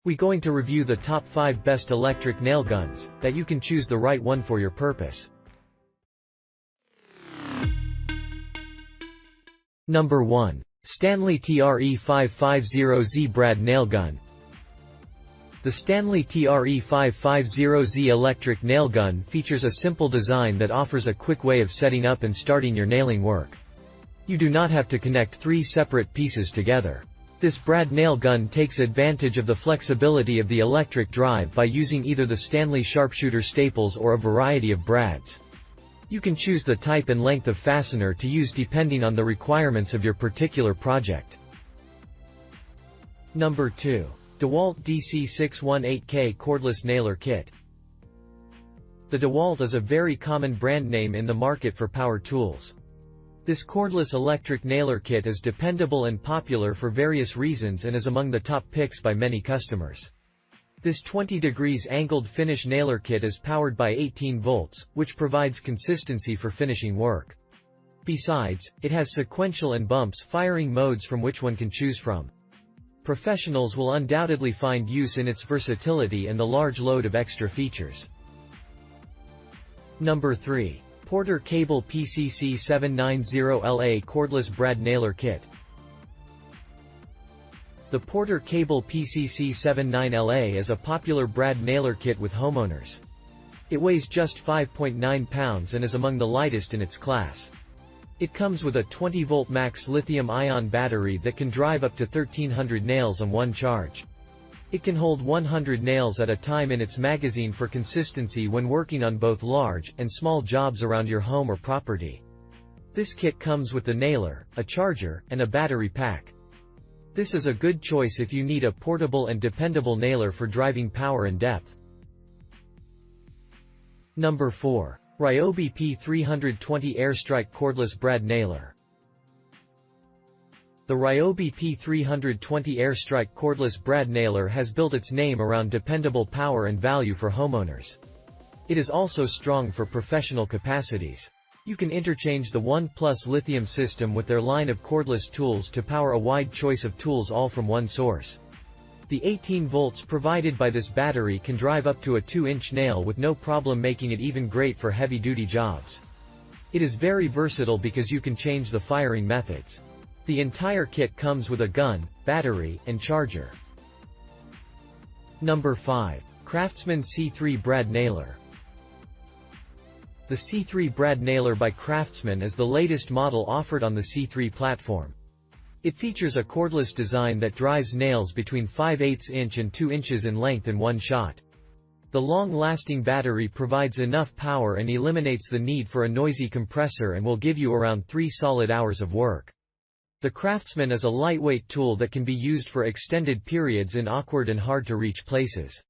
We're going to review the top 5 best electric nail guns, that you can choose the right one for your purpose. Number 1. Stanley TRE550Z Brad Nail Gun. The Stanley TRE550Z electric nail gun features a simple design that offers a quick way of setting up and starting your nailing work. You do not have to connect 3 separate pieces together. This Brad nail gun takes advantage of the flexibility of the electric drive by using either the Stanley sharpshooter staples or a variety of brads. You can choose the type and length of fastener to use depending on the requirements of your particular project. Number 2. Dewalt DC618K Cordless Nailer Kit. The Dewalt is a very common brand name in the market for power tools. This cordless electric nailer kit is dependable and popular for various reasons and is among the top picks by many customers. This 20 degrees angled finish nailer kit is powered by 18 volts, which provides consistency for finishing work. Besides, it has sequential and bumps firing modes from which one can choose from. Professionals will undoubtedly find use in its versatility and the large load of extra features. Number 3. Porter Cable PCC790LA Cordless Brad Nailer Kit. The Porter Cable PCC79LA is a popular brad nailer kit with homeowners. It weighs just 5.9 pounds and is among the lightest in its class. It comes with a 20-volt max lithium-ion battery that can drive up to 1,300 nails on one charge. It can hold 100 nails at a time in its magazine for consistency when working on both large and small jobs around your home or property. This kit comes with the nailer, a charger, and a battery pack. This is a good choice if you need a portable and dependable nailer for driving power and depth. Number 4. Ryobi P320 Airstrike Cordless Brad Nailer. The Ryobi P320 Airstrike Cordless Brad Nailer has built its name around dependable power and value for homeowners. It is also strong for professional capacities. You can interchange the 1+ lithium system with their line of cordless tools to power a wide choice of tools all from one source. The 18 volts provided by this battery can drive up to a 2-inch nail with no problem, making it even great for heavy-duty jobs. It is very versatile because you can change the firing methods. The entire kit comes with a gun, battery, and charger. Number 5. Craftsman C3 Brad Nailer. The C3 Brad Nailer by Craftsman is the latest model offered on the C3 platform. It features a cordless design that drives nails between 5/8 inch and 2 inches in length in one shot. The long-lasting battery provides enough power and eliminates the need for a noisy compressor and will give you around 3 solid hours of work. The Craftsman is a lightweight tool that can be used for extended periods in awkward and hard-to-reach places.